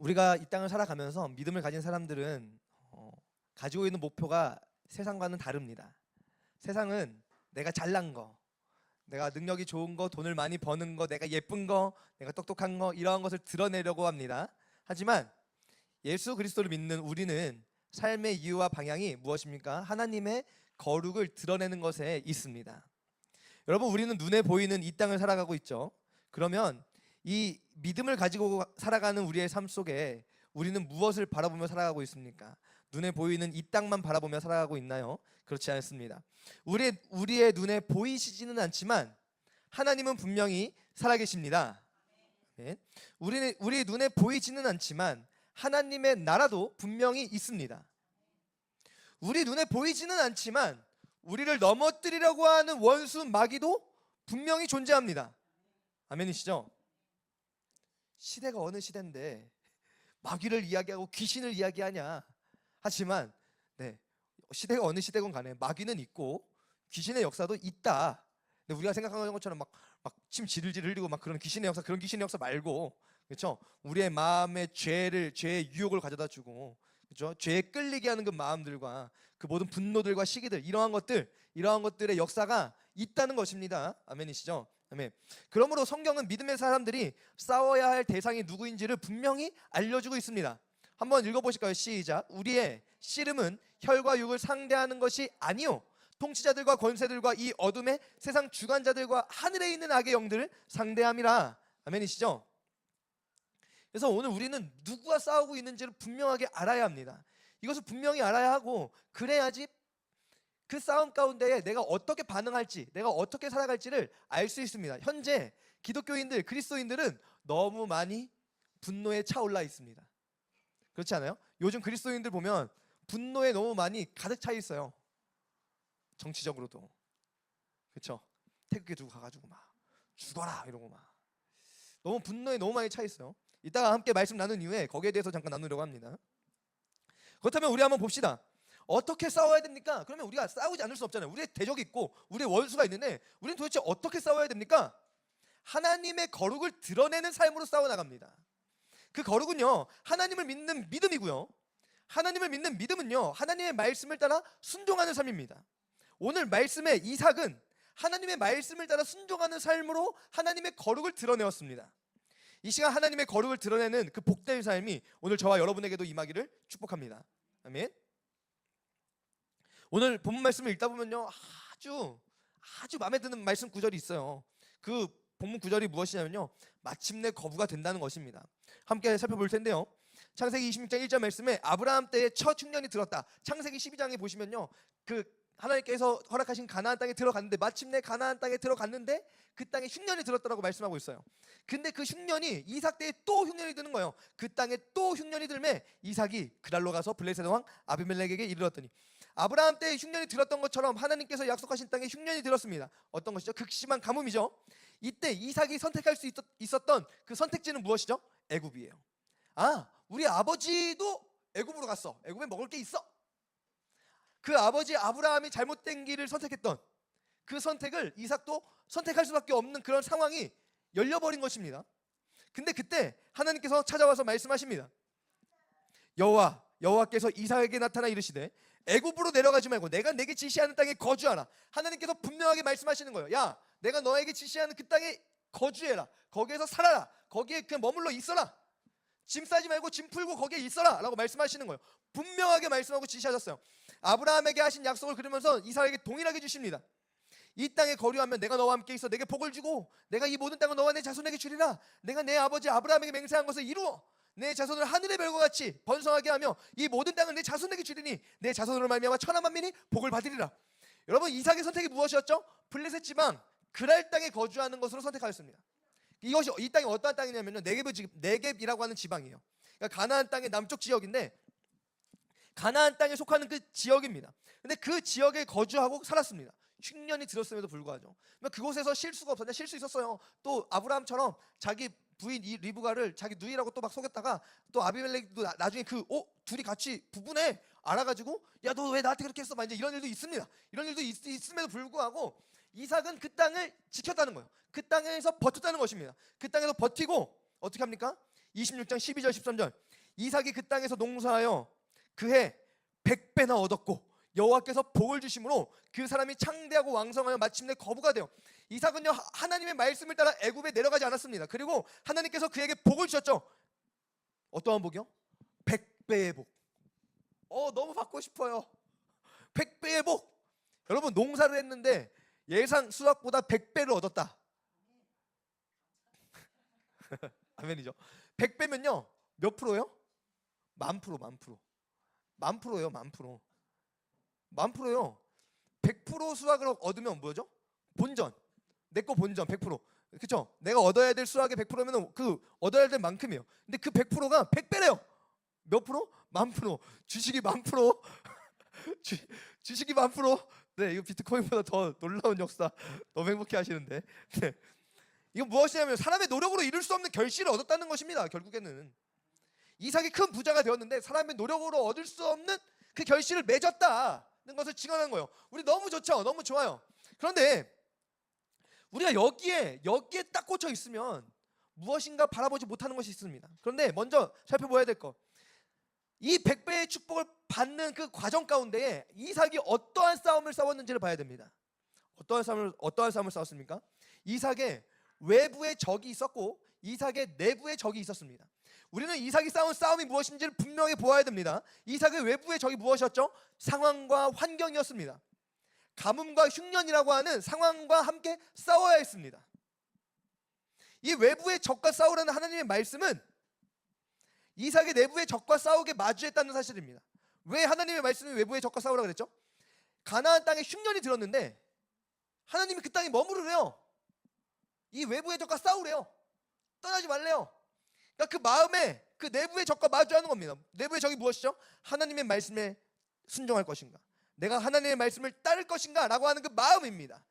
우리가 이 땅을 살아가면서 믿음을 가진 사람들은 가지고 있는 목표가 세상과는 다릅니다. 세상은 내가 잘난 거, 내가 능력이 좋은 거, 돈을 많이 버는 거, 내가 예쁜 거, 내가 똑똑한 거, 이러한 것을 드러내려고 합니다. 하지만 예수 그리스도를 믿는 우리는 삶의 이유와 방향이 무엇입니까? 하나님의 거룩을 드러내는 것에 있습니다. 여러분, 우리는 눈에 보이는 이 땅을 살아가고 있죠. 그러면 이 믿음을 가지고 살아가는 우리의 삶 속에 우리는 무엇을 바라보며 살아가고 있습니까? 눈에 보이는 이 땅만 바라보며 살아가고 있나요? 그렇지 않습니다. 우리의 눈에 보이시지는 않지만 하나님은 분명히 살아계십니다. 네. 우리의 눈에 보이지는 않지만 하나님의 나라도 분명히 있습니다. 우리 눈에 보이지는 않지만 우리를 넘어뜨리려고 하는 원수 마귀도 분명히 존재합니다. 아멘이시죠? 시대가 어느 시대인데 마귀를 이야기하고 귀신을 이야기하냐. 하지만 시대가 어느 시대건 간에 마귀는 있고 귀신의 역사도 있다. 근데 우리가 생각하는 것처럼 막 침 지들질 흘리고 막 그런 귀신의 역사 말고, 그렇죠? 우리의 마음에 죄의 유혹을 가져다 주고, 그렇죠? 죄에 끌리게 하는 그 마음들과 그 모든 분노들과 시기들, 이러한 것들의 역사가 있다는 것입니다. 아멘이시죠? 아멘. 그러므로 성경은 믿음의 사람들이 싸워야 할 대상이 누구인지를 분명히 알려주고 있습니다. 한번 읽어보실까요? 시작. 우리의 씨름은 혈과 육을 상대하는 것이 아니요 통치자들과 권세들과 이 어둠의 세상 주관자들과 하늘에 있는 악의 영들을 상대함이라. 아멘이시죠? 그래서 오늘 우리는 누구와 싸우고 있는지를 분명하게 알아야 합니다. 이것을 분명히 알아야 하고, 그래야지 그 싸움 가운데에 내가 어떻게 반응할지, 내가 어떻게 살아갈지를 알 수 있습니다. 현재 기독교인들, 그리스도인들은 너무 많이 분노에 차올라 있습니다. 그렇지 않아요? 요즘 그리스도인들 보면 분노에 너무 많이 가득 차 있어요. 정치적으로도. 그렇죠? 태극기 들고 가가지고 막 죽어라 이러고 막 너무 분노에 너무 많이 차 있어요. 이따가 함께 말씀 나눈 이후에 거기에 대해서 잠깐 나누려고 합니다. 그렇다면 우리 한번 봅시다. 어떻게 싸워야 됩니까? 그러면 우리가 싸우지 않을 수 없잖아요. 우리의 대적이 있고 우리의 원수가 있는데 우리는 도대체 어떻게 싸워야 됩니까? 하나님의 거룩을 드러내는 삶으로 싸워나갑니다. 그 거룩은요, 하나님을 믿는 믿음이고요, 하나님을 믿는 믿음은요, 하나님의 말씀을 따라 순종하는 삶입니다. 오늘 말씀의 이삭은 하나님의 말씀을 따라 순종하는 삶으로 하나님의 거룩을 드러내었습니다. 이 시간 하나님의 거룩을 드러내는 그 복된 삶이 오늘 저와 여러분에게도 임하기를 축복합니다. 아멘. 오늘 본문 말씀을 읽다 보면요, 아주 마음에 드는 말씀 구절이 있어요. 그 본문 구절이 무엇이냐면요, 마침내 거부가 된다는 것입니다. 함께 살펴볼 텐데요, 창세기 26장 1절 말씀에 아브라함 때에 첫 흉년이 들었다. 창세기 12장에 보시면요, 그 하나님께서 허락하신 가나안 땅에 들어갔는데, 마침내 가나안 땅에 들어갔는데 그 땅에 흉년이 들었다라고 말씀하고 있어요. 근데 그 흉년이 이삭 때에 또 흉년이 드는 거예요. 그 땅에 또 흉년이 들매 이삭이 그날로 가서 블레셋 왕 아비멜렉에게 이르렀더니, 아브라함 때에 흉년이 들었던 것처럼 하나님께서 약속하신 땅에 흉년이 들었습니다. 어떤 것이죠? 극심한 가뭄이죠. 이때 이삭이 선택할 수 있었던 그 선택지는 무엇이죠? 애굽이에요. 우리 아버지도 애굽으로 갔어. 애굽에 먹을 게 있어. 그 아버지 아브라함이 잘못된 길을 선택했던 그 선택을 이삭도 선택할 수밖에 없는 그런 상황이 열려버린 것입니다. 근데 그때 하나님께서 찾아와서 말씀하십니다. 여호와께서 이삭에게 나타나 이르시되 애굽으로 내려가지 말고 내가 내게 지시하는 땅에 거주하라. 하나님께서 분명하게 말씀하시는 거예요. 야, 내가 너에게 지시하는 그 땅에 거주해라. 거기에서 살아라. 거기에 그냥 머물러 있어라. 짐 싸지 말고 짐 풀고 거기에 있어라 라고 말씀하시는 거예요. 분명하게 말씀하고 지시하셨어요. 아브라함에게 하신 약속을 그러면서 이삭에게 동일하게 주십니다. 이 땅에 거류하면 내가 너와 함께 있어 내게 복을 주고 내가 이 모든 땅을 너와 내 자손에게 주리라. 내가 내 아버지 아브라함에게 맹세한 것을 이루어 내 자손을 하늘의 별과 같이 번성하게 하며 이 모든 땅을 내 자손에게 주리니 내 자손으로 말미암아 천하 만민이 복을 받으리라. 여러분, 이삭의 선택이 무엇이었죠? 블레셋 지방 그랄 땅에 거주하는 것으로 선택하였습니다. 이 땅이 어떠한 땅이냐면요, 네겝이라고 하는 지방이에요. 그러니까 가나안 땅의 남쪽 지역인데 가나안 땅에 속하는 그 지역입니다. 근데 그 지역에 거주하고 살았습니다. 흉년이 들었음에도 불구하고. 그곳에서 쉴 수가 없었냐? 쉴 수 있었어요. 또 아브라함처럼 자기 부인 이 리브가를 자기 누이라고 또 막 속였다가 또 아비멜렉도 나중에 둘이 같이 부부네 알아가지고, 야, 너 왜 나한테 그렇게 했어? 막 이제 이런 일도 있습니다. 이런 일도 있음에도 불구하고 이삭은 그 땅을 지켰다는 거예요. 그 땅에서 버텼다는 것입니다. 그 땅에서 버티고 어떻게 합니까? 26장 12절 13절. 이삭이 그 땅에서 농사하여 그해 100배나 얻었고 여호와께서 복을 주심으로 그 사람이 창대하고 왕성하여 마침내 거부가 되어. 이삭은요 하나님의 말씀을 따라 애굽에 내려가지 않았습니다. 그리고 하나님께서 그에게 복을 주셨죠. 어떠한 복이요? 100배의 복. 너무 받고 싶어요. 100배의 복. 여러분 농사를 했는데 예상 수확보다 100배를 얻었다. 아멘이죠. 100배면요 몇 프로요? 10,000%, 10,000%. 10,000%예요, 10,000%. 10,000%요. 100% 수확을 얻으면 뭐죠? 본전. 내 거 본전 100%. 그렇죠? 내가 얻어야 될 수확의 100%면 그 얻어야 될 만큼이에요. 근데 그 100%가 100배래요. 몇 프로? 10,000%. 주식이 10,000%. 주식이 10,000%. 네, 이거 비트코인보다 더 놀라운 역사. 너무 행복해 하시는데. 네. 이건 무엇이냐면 사람의 노력으로 이룰 수 없는 결실을 얻었다는 것입니다. 결국에는 이삭이 큰 부자가 되었는데 사람의 노력으로 얻을 수 없는 그 결실을 맺었다는 것을 증언한 거예요. 우리 너무 좋죠. 너무 좋아요. 그런데 우리가 여기에 딱 꽂혀 있으면 무엇인가 바라보지 못하는 것이 있습니다. 그런데 먼저 살펴봐야 될 것, 이 100배의 축복을 받는 그 과정 가운데에 이삭이 어떠한 싸움을 싸웠는지를 봐야 됩니다. 어떠한 싸움을 싸웠습니까? 이삭의 외부의 적이 있었고 이삭의 내부의 적이 있었습니다. 우리는 이삭이 싸운 싸움이 무엇인지를 분명히 보아야 됩니다. 이삭의 외부의 적이 무엇이었죠? 상황과 환경이었습니다. 가뭄과 흉년이라고 하는 상황과 함께 싸워야 했습니다. 이 외부의 적과 싸우라는 하나님의 말씀은 이삭의 내부의 적과 싸우게 마주했다는 사실입니다. 왜 하나님의 말씀이 외부의 적과 싸우라 그랬죠? 가나안 땅에 흉년이 들었는데 하나님이 그 땅에 머무르래요. 이 외부의 적과 싸우래요. 떠나지 말래요. 그러니까 그 마음에 그 내부의 적과 마주하는 겁니다. 내부의 적이 무엇이죠? 하나님의 말씀에 순종할 것인가, 내가 하나님의 말씀을 따를 것인가 라고 하는 그 마음입니다.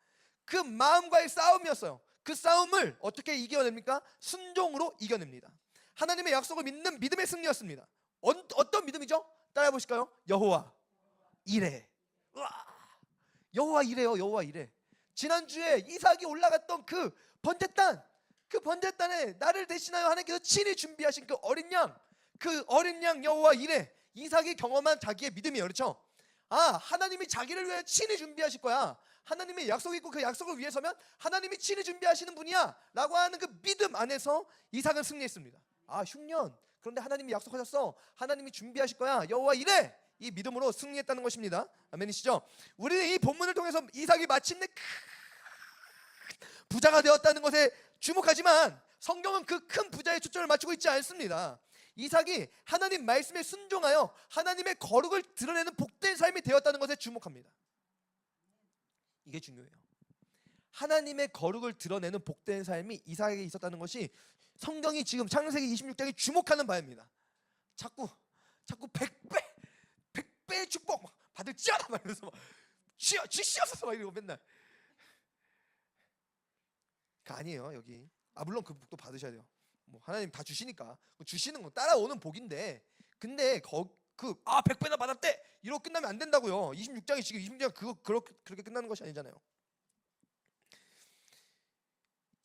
그 마음과의 싸움이었어요. 그 싸움을 어떻게 이겨냅니까? 순종으로 이겨냅니다. 하나님의 약속을 믿는 믿음의 승리였습니다. 어떤 믿음이죠? 따라해 보실까요? 여호와 이레. 여호와 이레요. 여호와 이레. 지난주에 이삭이 올라갔던 그 번제단, 그 번제단에 나를 대신하여 하나님께서 친히 준비하신 그 어린 양 여호와 이레. 이삭이 경험한 자기의 믿음이에요. 그렇죠? 하나님이 자기를 위해 친히 준비하실 거야. 하나님의 약속이 있고 그 약속을 위해서면 하나님이 친히 준비하시는 분이야 라고 하는 그 믿음 안에서 이삭은 승리했습니다. 흉년, 그런데 하나님이 약속하셨어. 하나님이 준비하실 거야. 여호와 이레. 이 믿음으로 승리했다는 것입니다. 아멘이시죠? 우리는 이 본문을 통해서 이삭이 마침내 부자가 되었다는 것에 주목하지만 성경은 그 큰 부자의 초점을 맞추고 있지 않습니다. 이삭이 하나님 말씀에 순종하여 하나님의 거룩을 드러내는 복된 삶이 되었다는 것에 주목합니다. 이게 중요해요. 하나님의 거룩을 드러내는 복된 삶이 이삭에게 있었다는 것이 성경이 지금 창세기 26장에 주목하는 바입니다. 자꾸 100배의 축복 받을지어다 막 이러면서 주시옵소서 막 이러고 맨날. 아니에요. 여기 물론 그 복도 받으셔야 돼요. 하나님 다 주시니까 주시는 건 따라오는 복인데, 근데 100배나 받았대 이러고 끝나면 안 된다고요. 26장이 지금 26장 그렇게 끝나는 것이 아니잖아요.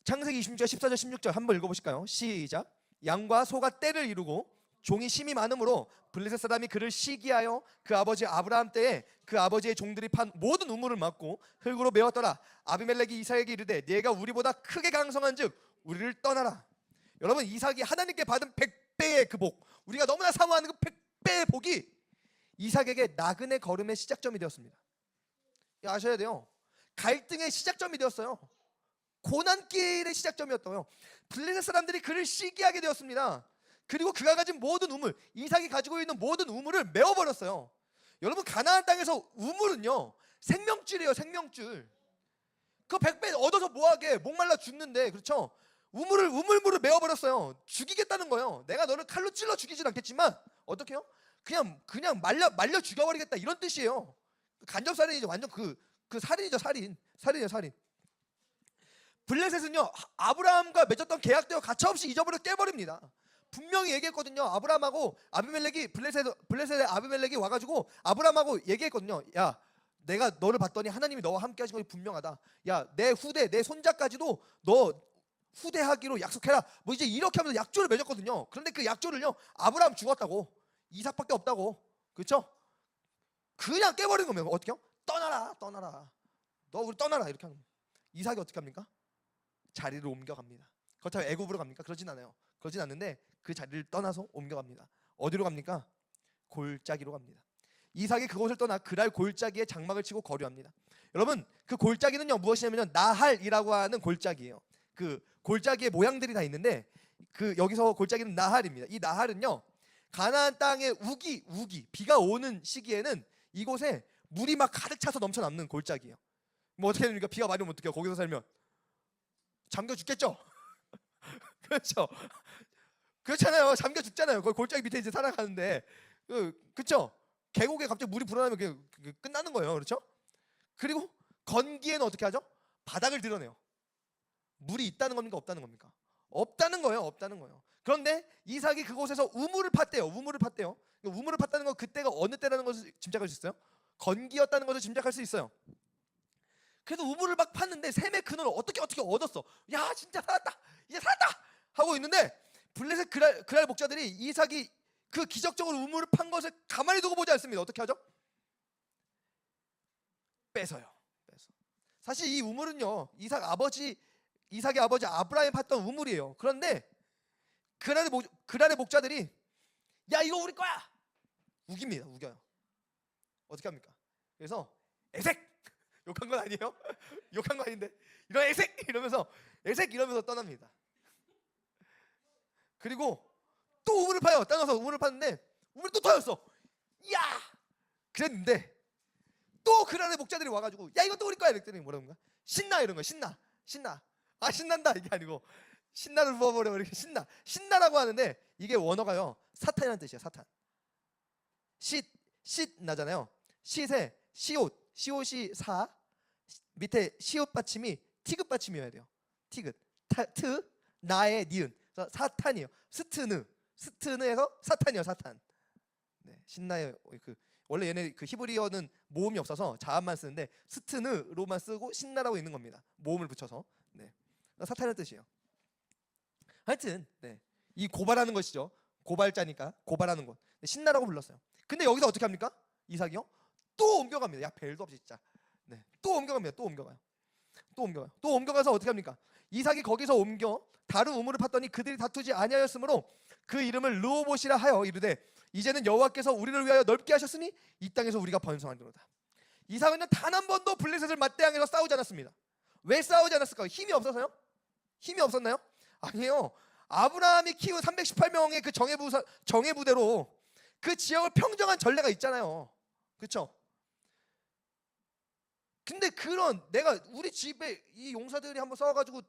창세기 26장 14절 16절 한번 읽어보실까요? 시작. 양과 소가 떼를 이루고 종이 심이 많으므로 블레셋 사람이 그를 시기하여 그 아버지 아브라함 때에 그 아버지의 종들이 판 모든 우물을 막고 흙으로 메웠더라. 아비멜렉이 이삭에게 이르되 네가 우리보다 크게 강성한즉 우리를 떠나라. 여러분, 이삭이 하나님께 받은 100배의 그 복, 우리가 너무나 사모하는 그 100배의 복이 이삭에게 나그네 걸음의 시작점이 되었습니다. 아셔야 돼요. 갈등의 시작점이 되었어요. 고난길의 시작점이었어요. 블레셋 사람들이 그를 시기하게 되었습니다. 그리고 그가 가진 모든 우물, 이삭이 가지고 있는 모든 우물을 메워버렸어요. 여러분, 가나안 땅에서 우물은요 생명줄이에요. 생명줄. 그 100배 얻어서 뭐하게, 목말라 죽는데. 그렇죠? 우물물을 메워버렸어요. 죽이겠다는 거예요. 내가 너를 칼로 찔러 죽이진 않겠지만 어떻게 해요? 그냥 말려 죽여버리겠다, 이런 뜻이에요. 간접살인이죠. 완전 그 살인이죠. 살인이에요. 살인. 블레셋은요 아브라함과 맺었던 계약대로 가차없이 잊어버려 깨버립니다. 분명히 얘기했거든요. 아브라함하고 아비멜렉이, 블레셋의 아비멜렉이 와가지고 아브라함하고 얘기했거든요. 야, 내가 너를 봤더니 하나님이 너와 함께 하신 것이 분명하다. 야, 내 후대, 내 손자까지도 너 후대하기로 약속해라. 뭐 이제 이렇게 하면서 약조를 맺었거든요. 그런데 그 약조를요, 아브라함 죽었다고, 이삭밖에 없다고, 그렇죠? 그냥 깨버린 거면 어떻게요? 떠나라, 떠나라. 너 우리 떠나라 이렇게 하는 거예요. 이삭이 어떻게 합니까? 자리를 옮겨갑니다. 그렇다고 애굽으로 갑니까? 그러진 않아요. 그러진 않는데 그 자리를 떠나서 옮겨갑니다. 어디로 갑니까? 골짜기로 갑니다. 이삭이 그곳을 떠나 그랄 골짜기에 장막을 치고 거류합니다. 여러분, 그 골짜기는요 무엇이냐면요, 나할이라고 하는 골짜기예요. 그 골짜기의 모양들이 다 있는데 그 여기서 골짜기는 나할입니다. 이 나할은요, 가나안 땅에 우기 비가 오는 시기에는 이곳에 물이 막 가득 차서 넘쳐남는 골짜기예요. 뭐 어떻게 됩니까? 비가 많이 오면 어떡해요? 거기서 살면 잠겨 죽겠죠. 그렇죠. 그렇잖아요. 잠겨 죽잖아요. 거기 골짜기 밑에 이제 살아가는데, 그렇죠. 계곡에 갑자기 물이 불어나면 끝나는 거예요. 그렇죠? 그리고 건기에는 어떻게 하죠? 바닥을 드러내요. 물이 있다는 겁니까? 없다는 겁니까? 없다는 거예요. 없다는 거예요. 그런데 이삭이 그곳에서 우물을 팠대요. 우물을 팠대요. 우물을 팠다는 건 그때가 어느 때라는 것을 짐작할 수 있어요. 건기였다는 것을 짐작할 수 있어요. 그래서 우물을 막 팠는데 샘의 근원을 어떻게 얻었어. 야, 진짜 살았다, 이제 살았다 하고 있는데 블레셋 그랄 목자들이 이삭이 그 기적적으로 우물을 판 것을 가만히 두고 보지 않습니다. 어떻게 하죠? 뺏어요. 사실 이 우물은요, 이삭의 아버지 아브라함이 팠던 우물이에요. 그런데 그랄의 목자들이 야, 이거 우리 거야, 우깁니다. 우겨요. 어떻게 합니까? 그래서 에색, 욕한 건 아니에요? 욕한 거 아닌데, 이런 에색 이러면서 떠납니다. 그리고 또 우물을 파요. 떠나서 우물을 팠는데 우물이 또 터졌어. 야! 그랬는데 또 그날의 목자들이 와가지고 야, 이것도 우리 거야 이랬더니 뭐라는 거야? 신나, 이런 거야. 신나. 아, 신난다 이게 아니고 신나를 부어버려. 이렇게 신나라고 하는데 이게 원어가요, 사탄이라는 뜻이에요. 사탄. 쉿 나잖아요. 쉿에 시옷이 사, 밑에 시옷 받침이 티귿 받침이어야 돼요. 티귿, 나의 니은. 그래서 사탄이에요. 스트느에서 사탄이요, 사탄. 네, 신나요. 원래 얘네 그 히브리어는 모음이 없어서 자음만 쓰는데 스트느로만 쓰고 신나라고 있는 겁니다. 모음을 붙여서. 네, 사탄의 뜻이에요. 하여튼 네, 이 고발하는 것이죠. 고발자니까 고발하는 것. 신나라고 불렀어요. 근데 여기서 어떻게 합니까? 이삭이요? 또 옮겨갑니다. 야, 벨도 없이 진짜. 네, 또 옮겨갑니다. 또 옮겨가서 어떻게 합니까? 이삭이 거기서 옮겨 다른 우물을 팠더니 그들이 다투지 아니하였으므로 그 이름을 르호봇이라 하여 이르되 이제는 여호와께서 우리를 위하여 넓게 하셨으니 이 땅에서 우리가 번성하리로다. 이삭은 단 한 번도 블레셋을 맞대항해서 싸우지 않았습니다. 왜 싸우지 않았을까요? 힘이 없어서요? 힘이 없었나요? 아니에요. 아브라함이 키운 318명의 그 정예부대로 그 지역을 평정한 전례가 있잖아요. 그렇죠? 근데 그런 내가 우리 집에 이 용사들이 한번 싸워가지고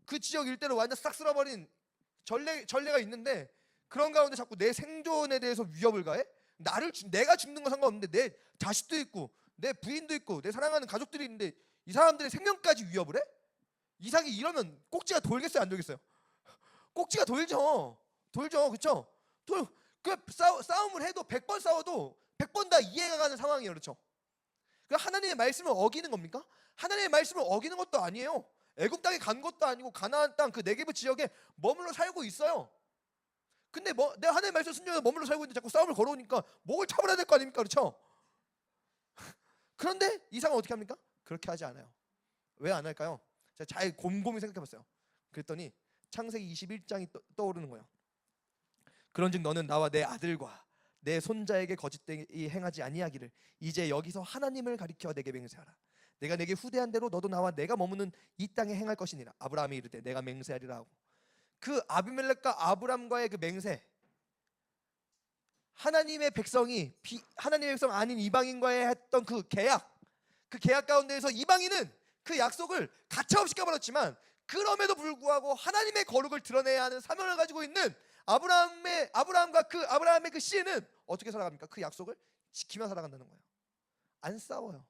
그 지역 일대를 완전 싹 쓸어버린 전례가 있는데 그런 가운데 자꾸 내 생존에 대해서 위협을 가해? 내가 죽는 건 상관없는데 내 자식도 있고 내 부인도 있고 내 사랑하는 가족들이 있는데 이 사람들의 생명까지 위협을 해? 이삭이 이러면 꼭지가 돌겠어요, 안 돌겠어요? 꼭지가 돌죠, 그렇죠? 싸움을 해도 100번 싸워도 100번 다 이해가 가는 상황이에요, 그렇죠? 하나님의 말씀을 어기는 겁니까? 하나님의 말씀을 어기는 것도 아니에요. 애굽 땅에 간 것도 아니고 가나안 땅 그 네게브 지역에 머물러 살고 있어요. 근데 내가 하나님의 말씀 순종해서 머물러 살고 있는데 자꾸 싸움을 걸어오니까 목을 쳐버려야 될 거 아닙니까? 그렇죠? 그런데 이삭은 어떻게 합니까? 그렇게 하지 않아요. 왜 안 할까요? 제가 잘 곰곰이 생각해봤어요. 그랬더니 창세기 21장이 떠오르는 거예요. 그런즉 너는 나와 내 아들과 내 손자에게 거짓되이 행하지 아니하기를 이제 여기서 하나님을 가리켜 내게 맹세하라. 내가 내게 후대한 대로 너도 나와 내가 머무는 이 땅에 행할 것이니라. 아브라함이 이르되 내가 맹세하리라 하고, 그 아비멜렉과 아브람과의 그 맹세, 하나님의 백성이 하나님의 백성 아닌 이방인과의 했던 그 계약 가운데에서 이방인은 그 약속을 가차없이 깨버렸지만 그럼에도 불구하고 하나님의 거룩을 드러내야 하는 사명을 가지고 있는 아브라함과 아브라함의 그 씨는 어떻게 살아갑니까? 그 약속을 지키며 살아간다는 거예요. 안 싸워요.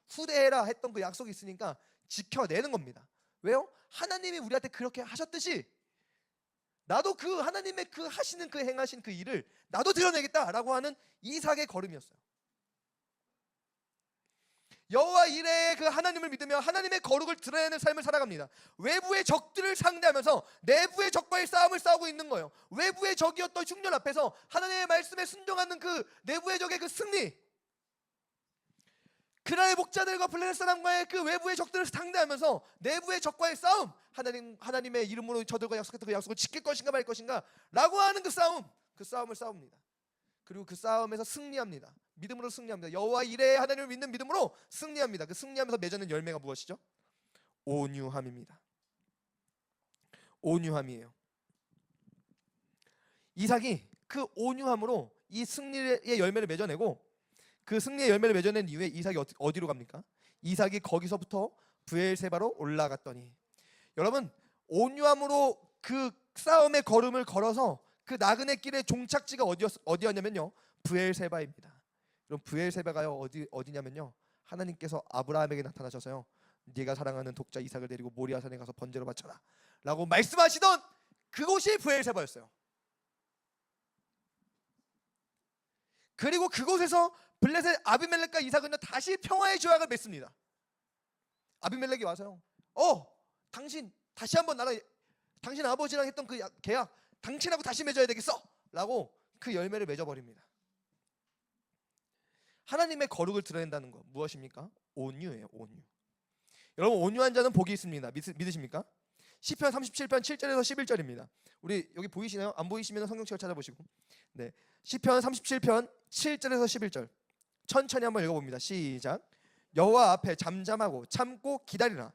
후대해라 했던 그 약속이 있으니까 지켜내는 겁니다. 왜요? 하나님이 우리한테 그렇게 하셨듯이 나도 그 하나님의 그 하시는 그 행하신 그 일을 나도 드러내겠다라고 하는 이삭의 걸음이었어요. 여호와 이레의 그 하나님을 믿으며 하나님의 거룩을 드러내는 삶을 살아갑니다. 외부의 적들을 상대하면서 내부의 적과의 싸움을 싸우고 있는 거예요. 외부의 적이었던 흉년 앞에서 하나님의 말씀에 순종하는 그 내부의 적의 그 승리, 그날의 목자들과 블레셋 사람과의 그 외부의 적들을 상대하면서 내부의 적과의 싸움, 하나님의 이름으로 저들과 약속했던 그 약속을 지킬 것인가 말 것인가 라고 하는 그 싸움을 싸웁니다. 그리고 그 싸움에서 승리합니다. 믿음으로 승리합니다. 여호와 이레의 하나님을 믿는 믿음으로 승리합니다. 그 승리하면서 맺어낸 열매가 무엇이죠? 온유함입니다. 온유함이에요. 이삭이 그 온유함으로 이 승리의 열매를 맺어내고, 그 승리의 열매를 맺어낸 이후에 이삭이 어디로 갑니까? 이삭이 거기서부터 브엘세바로 올라갔더니, 여러분, 온유함으로 그 싸움의 걸음을 걸어서 그 나그네 길의 종착지가 어디였냐면요, 브엘세바입니다. 그럼 브엘세바가요 어디냐면요, 하나님께서 아브라함에게 나타나셔서요, 네가 사랑하는 독자 이삭을 데리고 모리아산에 가서 번제로 바쳐라 라고 말씀하시던 그곳이 브엘세바였어요. 그리고 그곳에서 블레셋 아비멜렉과 이삭은요 다시 평화의 조약을 맺습니다. 아비멜렉이 와서요, 당신 다시 한번 당신 아버지랑 했던 그 계약 당신하고 다시 맺어야 되겠어 라고 그 열매를 맺어버립니다. 하나님의 거룩을 드러낸다는 것 무엇입니까? 온유예요. 온유. 여러분, 온유한 자는 복이 있습니다. 믿으십니까? 시편 37편 7절에서 11절입니다. 우리 여기 보이시나요? 안 보이시면 성경책을 찾아보시고. 네, 시편 37편 7절에서 11절 천천히 한번 읽어봅니다. 시작. 여호와 앞에 잠잠하고 참고 기다리라.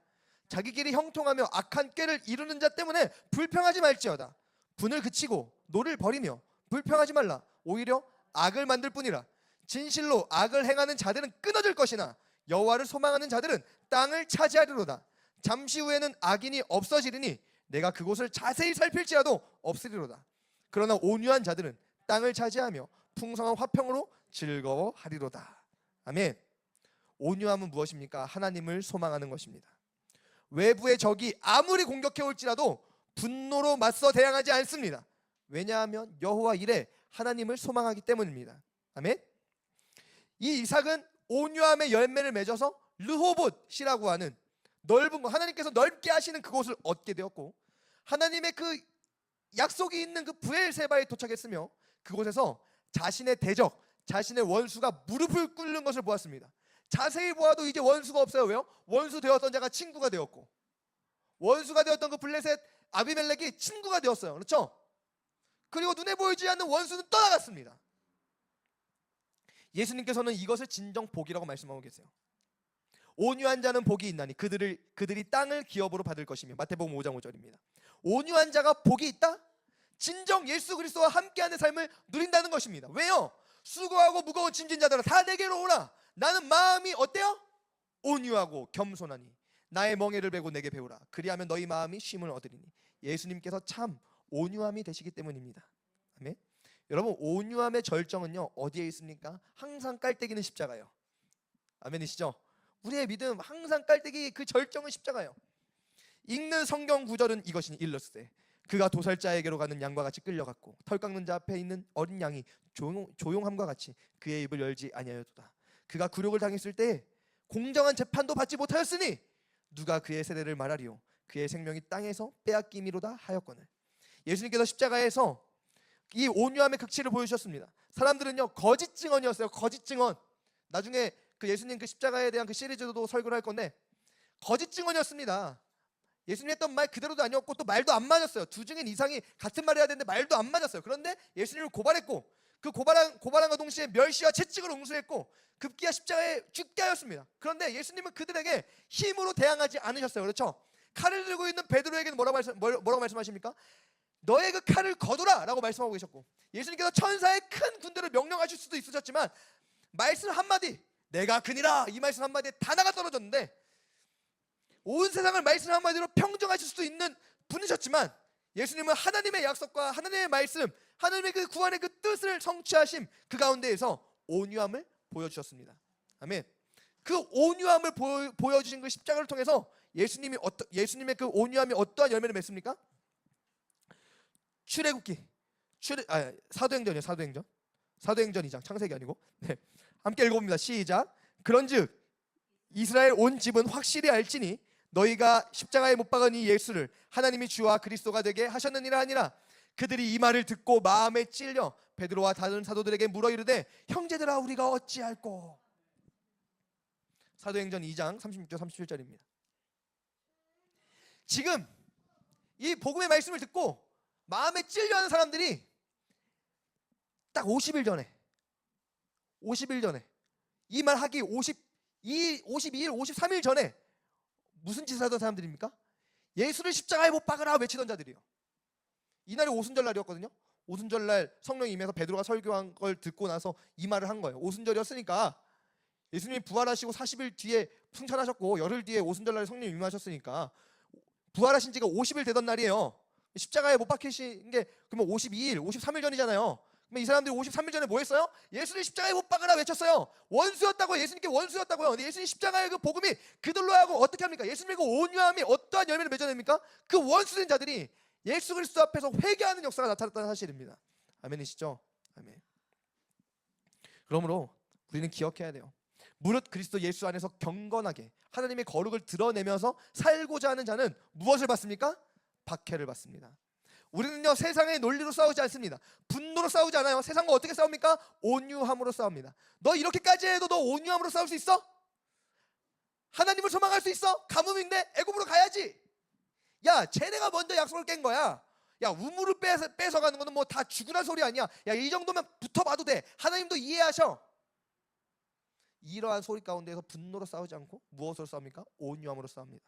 자기 길이 형통하며 악한 꾀를 이루는 자 때문에 불평하지 말지어다. 분을 그치고 노를 버리며 불평하지 말라. 오히려 악을 만들 뿐이라. 진실로 악을 행하는 자들은 끊어질 것이나 여호와를 소망하는 자들은 땅을 차지하리로다. 잠시 후에는 악인이 없어지리니 내가 그곳을 자세히 살필지라도 없으리로다. 그러나 온유한 자들은 땅을 차지하며 풍성한 화평으로 즐거워하리로다. 아멘. 온유함은 무엇입니까? 하나님을 소망하는 것입니다. 외부의 적이 아무리 공격해 올지라도 분노로 맞서 대항하지 않습니다. 왜냐하면 여호와 이레 하나님을 소망하기 때문입니다. 아멘. 이 이삭은 온유함의 열매를 맺어서 르호봇이라고 하는 넓은 곳, 하나님께서 넓게 하시는 그곳을 얻게 되었고, 하나님의 그 약속이 있는 그 브엘세바에 도착했으며, 그곳에서 자신의 대적, 자신의 원수가 무릎을 꿇는 것을 보았습니다. 자세히 보아도 이제 원수가 없어요. 왜요? 원수 되었던 자가 친구가 되었고, 원수가 되었던 그 블레셋 아비멜렉이 친구가 되었어요. 그렇죠? 그리고 눈에 보이지 않는 원수는 떠나갔습니다. 예수님께서는 이것을 진정 복이라고 말씀하고 계세요. 온유한 자는 복이 있나니 그들이 땅을 기업으로 받을 것이며, 마태복음 5장 5절입니다. 온유한 자가 복이 있다? 진정 예수 그리스도와 함께하는 삶을 누린다는 것입니다. 왜요? 수고하고 무거운 짐진 자들아 다 내게로 오라. 나는 마음이 어때요? 온유하고 겸손하니 나의 멍에를 베고 내게 배우라. 그리하면 너희 마음이 쉼을 얻으리니. 예수님께서 참 온유함이 되시기 때문입니다. 아멘. 여러분, 온유함의 절정은요 어디에 있습니까? 항상 깔때기는 십자가예요. 아멘이시죠? 우리의 믿음 항상 깔때기 그 절정은 십자가예요. 읽는 성경 구절은 이것이니 일러스되 그가 도살자에게로 가는 양과 같이 끌려갔고 털 깎는 자 앞에 있는 어린 양이 조용함과 같이 그의 입을 열지 아니하였도다. 그가 굴욕을 당했을 때 공정한 재판도 받지 못하였으니 누가 그의 세대를 말하리요. 그의 생명이 땅에서 빼앗김이로다 하였거늘. 예수님께서 십자가에서 이 온유함의 극치를 보여주셨습니다. 사람들은요 거짓 증언이었어요. 거짓 증언. 나중에 그 예수님 그 십자가에 대한 그 시리즈도 설교를 할 건데, 거짓 증언이었습니다. 예수님 했던 말 그대로도 아니었고 또 말도 안 맞았어요. 두 증인 이상이 같은 말을 해야 되는데 말도 안 맞았어요. 그런데 예수님을 고발했고, 그 고발함과 동시에 멸시와 채찍을 응수했고 급기야 십자가에 죽게 하였습니다. 그런데 예수님은 그들에게 힘으로 대항하지 않으셨어요. 그렇죠? 칼을 들고 있는 베드로에게는 뭐라고 말씀하십니까? 너의 그 칼을 거두라 라고 말씀하고 계셨고, 예수님께서 천사의 큰 군대를 명령하실 수도 있으셨지만 말씀 한마디, 내가 그니라, 이 말씀 한마디에 다나가 떨어졌는데, 온 세상을 말씀 한마디로 평정하실 수도 있는 분이셨지만 예수님은 하나님의 약속과 하나님의 말씀, 하나님의 그 구원의 그 뜻을 성취하심 그 가운데에서 온유함을 보여주셨습니다. 아멘. 그 온유함을 보여주신 그 십자가를 통해서 예수님의 그 온유함이 어떠한 열매를 맺습니까? 사도행전이요. 사도행전 2장, 창세기 아니고. 네. 함께 읽어봅니다. 시작. 그런즉 이스라엘 온 집은 확실히 알지니 너희가 십자가에 못 박은 이 예수를 하나님이 주와 그리스도가 되게 하셨느니라 하니라. 그들이 이 말을 듣고 마음에 찔려 베드로와 다른 사도들에게 물어 이르되 형제들아 우리가 어찌할꼬. 사도행전 2장 36절 37절입니다. 지금 이 복음의 말씀을 듣고 마음에 찔려하는 사람들이 딱 50일 전에 이 말 하기 52일, 53일 전에 무슨 짓을 하던 사람들입니까? 예수를 십자가에 못 박으라 외치던 자들이요. 이날이 오순절 날이었거든요. 오순절 날 성령이 임해서 베드로가 설교한 걸 듣고 나서 이 말을 한 거예요. 오순절이었으니까 예수님이 부활하시고 40일 뒤에 승천하셨고 열흘 뒤에 오순절 날 성령이 임하셨으니까 부활하신 지가 50일 되던 날이에요. 십자가에 못 박히신 게 그러면 52일, 53일 전이잖아요. 그러면 이 사람들이 53일 전에 뭐 했어요? 예수를 십자가에 못 박으라 외쳤어요. 원수였다고요. 예수님께 원수였다고요. 근데 예수님 십자가의 그 복음이 그들로 하고 어떻게 합니까? 예수님의 그 온유함이 어떠한 열매를 맺어냅니까? 그 원수된 자들이 예수 그리스도 앞에서 회개하는 역사가 나타났다는 사실입니다. 아멘이시죠? 아멘. 그러므로 우리는 기억해야 돼요. 무릇 그리스도 예수 안에서 경건하게 하나님의 거룩을 드러내면서 살고자 하는 자는 무엇을 받습니까? 박해를 받습니다. 우리는요 세상의 논리로 싸우지 않습니다. 분노로 싸우지 않아요. 세상과 어떻게 싸웁니까? 온유함으로 싸웁니다. 너 이렇게까지 해도 너 온유함으로 싸울 수 있어? 하나님을 소망할 수 있어? 가뭄인데 애굽으로 가야지. 야 쟤네가 먼저 약속을 깬 거야. 야 우물을 뺏어가는 거는 뭐 다 죽으란 소리 아니야. 야 이 정도면 붙어봐도 돼. 하나님도 이해하셔. 이러한 소리 가운데에서 분노로 싸우지 않고 무엇으로 싸웁니까? 온유함으로 싸웁니다.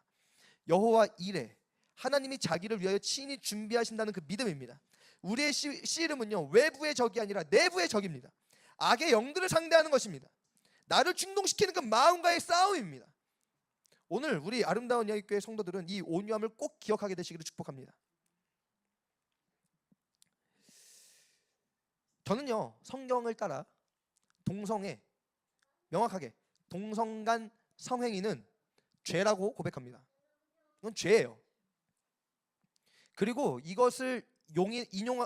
여호와 이레 하나님이 자기를 위하여 친히 준비하신다는 그 믿음입니다. 우리의 씨름은요 외부의 적이 아니라 내부의 적입니다. 악의 영들을 상대하는 것입니다. 나를 충동시키는 그 마음과의 싸움입니다. 오늘 우리 아름다운 이야기교회 성도들은 이 온유함을 꼭 기억하게 되시기를 축복합니다. 저는요 성경을 따라 동성애 명확하게 동성간 성행위는 죄라고 고백합니다. 이건 죄예요. 그리고 이것을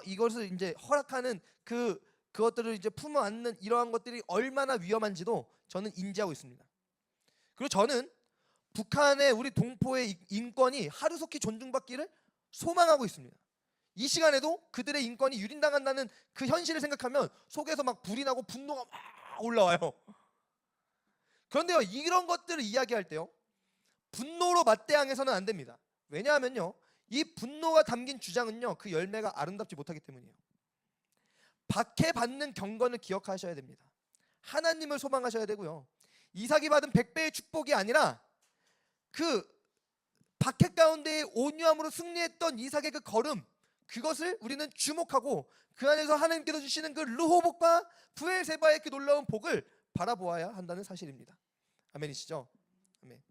이것을 이제 허락하는 그것들을 이제 품어 안는 이러한 것들이 얼마나 위험한지도 저는 인지하고 있습니다. 그리고 저는 북한의 우리 동포의 인권이 하루속히 존중받기를 소망하고 있습니다. 이 시간에도 그들의 인권이 유린당한다는 그 현실을 생각하면 속에서 막 불이 나고 분노가 막 올라와요. 그런데요 이런 것들을 이야기할 때요 분노로 맞대항해서는 안 됩니다. 왜냐하면요 이 분노가 담긴 주장은요 그 열매가 아름답지 못하기 때문이에요. 박해받는 경건을 기억하셔야 됩니다. 하나님을 소망하셔야 되고요. 이삭이 받은 100배의 축복이 아니라 그 박해 가운데에 온유함으로 승리했던 이삭의 그 걸음, 그것을 우리는 주목하고 그 안에서 하나님께서 주시는 그 르호복과 부엘세바의 그 놀라운 복을 바라보아야 한다는 사실입니다. 아멘이시죠? 아멘.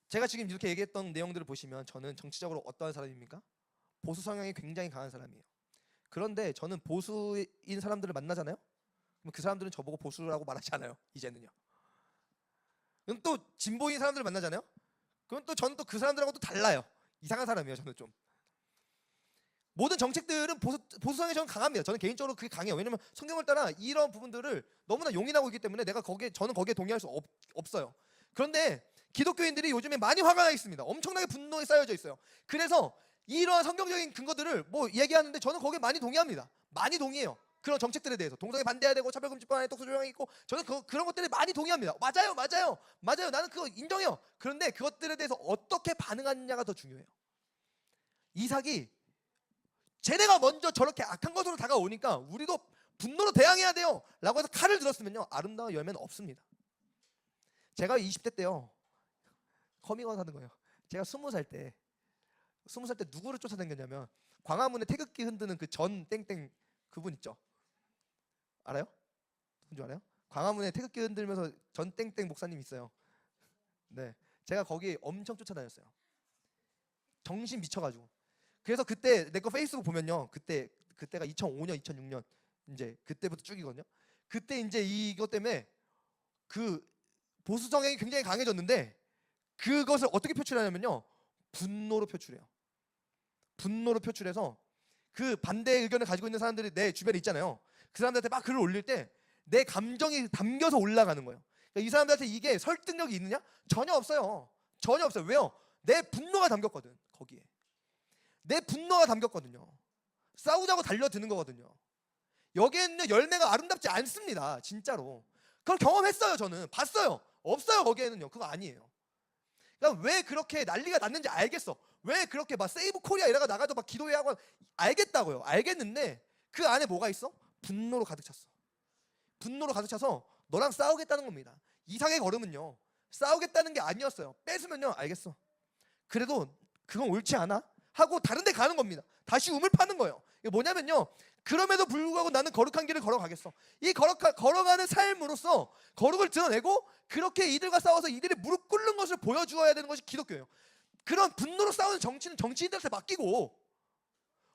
제가 지금 이렇게 얘기했던 내용들을 보시면 저는 정치적으로 어떠한 사람입니까? 보수 성향이 굉장히 강한 사람이에요. 그런데 저는 보수인 사람들을 만나잖아요. 그럼 그 사람들은 저보고 보수라고 말하지 않아요. 이제는요. 그럼 또 진보인 사람들을 만나잖아요. 그럼 또 저는 또 그 사람들하고 또 달라요. 이상한 사람이에요. 저는 좀. 모든 정책들은 보수성이 저는 강합니다. 저는 개인적으로 그게 강해요. 왜냐면 성경을 따라 이런 부분들을 너무나 용인하고 있기 때문에 저는 거기에 동의할 수 없어요. 그런데 기독교인들이 요즘에 많이 화가 나 있습니다. 엄청나게 분노에 쌓여져 있어요. 그래서 이러한 성경적인 근거들을 뭐 얘기하는데 저는 거기에 많이 동의합니다. 많이 동의해요. 그런 정책들에 대해서 동성애 반대해야 되고 차별금지법 안에 독소 조항이 있고 저는 그런 것들에 많이 동의합니다. 맞아요. 나는 그거 인정해요. 그런데 그것들에 대해서 어떻게 반응하느냐가 더 중요해요. 이삭이 쟤네가 먼저 저렇게 악한 것으로 다가오니까 우리도 분노로 대항해야 돼요 라고 해서 칼을 들었으면요 아름다운 열매는 없습니다. 제가 20대 때요 커밍아웃 하는 거예요. 제가 20살 때 누구를 쫓아다녔냐면 광화문에 태극기 흔드는 그 전 땡땡 그분 있죠? 알아요? 누군지 알아요? 광화문에 태극기 흔들면서 전 땡땡 목사님 있어요. 네, 제가 거기 엄청 쫓아다녔어요. 정신 미쳐가지고. 그래서 그때 내 거 페이스북 보면요, 그때가 2005년, 2006년 이제 그때부터 쭉이거든요. 그때 이제 이것 때문에 그 보수 성향이 굉장히 강해졌는데 그것을 어떻게 표출하냐면요, 분노로 표출해요. 분노로 표출해서 그 반대 의견을 가지고 있는 사람들이 내 주변에 있잖아요. 그 사람들한테 막 글을 올릴 때 내 감정이 담겨서 올라가는 거예요. 그러니까 이 사람들한테 이게 설득력이 있느냐? 전혀 없어요. 전혀 없어요. 왜요? 내 분노가 담겼거든. 거기에 내 분노가 담겼거든요. 싸우자고 달려드는 거거든요. 여기에는 열매가 아름답지 않습니다. 진짜로. 그걸 경험했어요. 저는 봤어요. 없어요. 거기에는요. 그거 아니에요. 그러니까 왜 그렇게 난리가 났는지 알겠어. 왜 그렇게 막 세이브 코리아 이래가 나가도 막 기도회 하고 알겠다고요. 알겠는데 그 안에 뭐가 있어? 분노로 가득 찼어. 분노로 가득 차서 너랑 싸우겠다는 겁니다. 이삭의 걸음은요, 싸우겠다는 게 아니었어요. 뺏으면요, 알겠어. 그래도 그건 옳지 않아? 하고 다른 데 가는 겁니다. 다시 우물 파는 거예요. 이게 뭐냐면요, 그럼에도 불구하고 나는 거룩한 길을 걸어가겠어. 이 걸어가는 삶으로써 거룩을 드러내고 그렇게 이들과 싸워서 이들이 무릎 꿇는 것을 보여주어야 되는 것이 기독교예요. 그런 분노로 싸우는 정치는 정치인들한테 맡기고,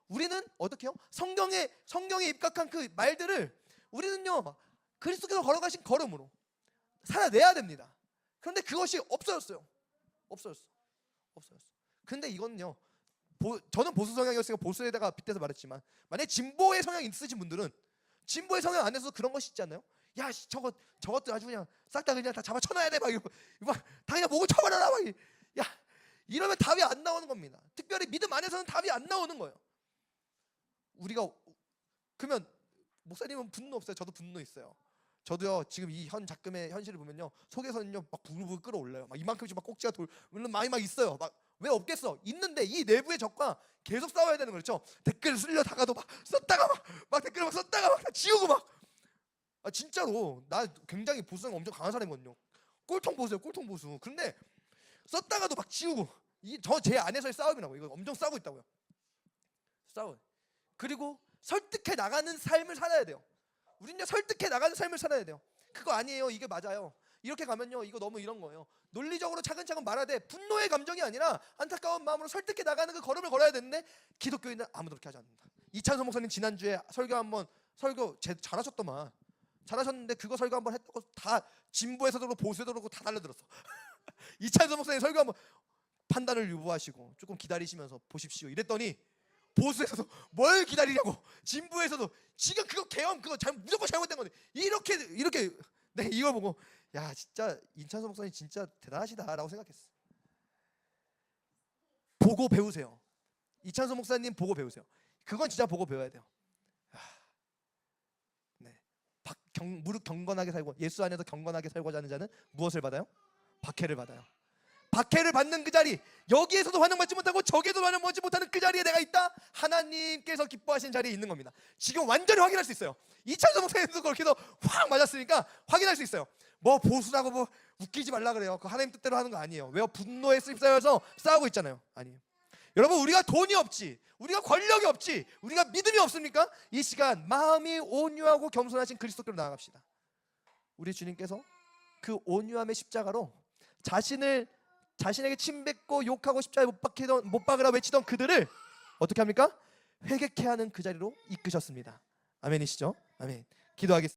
우리는 어떻게 해요? 성경에 입각한 그 말들을 우리는요, 막 그리스도께서 걸어가신 걸음으로 살아내야 됩니다. 그런데 그것이 없어졌어요. 없어졌어. 근데 이거는요, 저는 보수 성향이었으니까 보수에다가 빗대서 말했지만, 만약에 진보의 성향이 있으신 분들은 진보의 성향 안에서 그런 것이 있지 않나요? 야, 저것들 아주 그냥 싹 다 그냥 다 잡아 쳐놔야 돼, 막 이거 다 그냥 목을 쳐버려라, 막 야, 이러면 답이 안 나오는 겁니다. 특별히 믿음 안에서는 답이 안 나오는 거예요. 우리가 그러면 목사님은 분노 없어요? 저도 분노 있어요. 저도요, 지금 이 작금의 현실을 보면요, 속에서는요 막 부글부글 끓어올라요. 막 이만큼씩 막 꼭지가 물론 많이 막 있어요. 막 왜 없겠어? 있는데 이 내부의 적과 계속 싸워야 되는 거죠. 댓글 쓸려다가도 막 썼다가 막 댓글 막 썼다가 막 지우고 막. 진짜로 나 굉장히 보수성 엄청 강한 사람이거든요. 꼴통 보수예요, 꼴통 보수. 근데 썼다가도 막 지우고, 제 안에서의 싸움이라고. 이거 엄청 싸우고 있다고요. 싸워. 그리고 설득해 나가는 삶을 살아야 돼요. 우리는 설득해 나가는 삶을 살아야 돼요. 그거 아니에요. 이게 맞아요. 이렇게 가면요, 이거 너무 이런 거예요. 논리적으로 차근차근 말하되 분노의 감정이 아니라 안타까운 마음으로 설득해 나가는 그 걸음을 걸어야 되는데, 기독교인은 아무도 그렇게 하지 않는다. 이찬성 목사님 지난주에 설교 잘하셨더만. 잘하셨는데 그거 설교 한번 했다고 다 진보에서도 그렇고 보수에서도 그렇고 다 달려들었어. 이찬성 목사님 설교 한번 판단을 유보하시고 조금 기다리시면서 보십시오 이랬더니, 보수에서도 뭘 기다리냐고, 진보에서도 지금 그거 개엄 그거 무조건 잘못된 건데 이렇게 네, 이걸 보고 야, 진짜 인찬성 목사님 진짜 대단하시다라고 생각했어. 보고 배우세요. 이찬성 목사님 보고 배우세요. 그건 진짜 보고 배워야 돼요. 네, 무릇 경건하게 살고 예수 안에서 경건하게 살고자 하는 자는 무엇을 받아요? 박해를 받아요. 박해를 받는 그 자리, 여기에서도 환영받지 못하고 저기에도 환영받지 못하는 그 자리에 내가 있다. 하나님께서 기뻐하시는 자리에 있는 겁니다. 지금 완전히 확인할 수 있어요. 이찬성 목사님도 그렇게 해서 확 맞았으니까 확인할 수 있어요. 뭐 보수라고 뭐 웃기지 말라 그래요. 그 하나님 뜻대로 하는 거 아니에요. 왜요? 분노에 휩싸여서 싸우고 있잖아요. 아니에요. 여러분, 우리가 돈이 없지, 우리가 권력이 없지, 우리가 믿음이 없습니까? 이 시간 마음이 온유하고 겸손하신 그리스도께로 나아갑시다. 우리 주님께서 그 온유함의 십자가로 자신에게 침뱉고 욕하고 십자가에 못 박으라 외치던 그들을 어떻게 합니까? 회개케 하는 그 자리로 이끄셨습니다. 아멘이시죠? 아멘. 기도하겠습니다.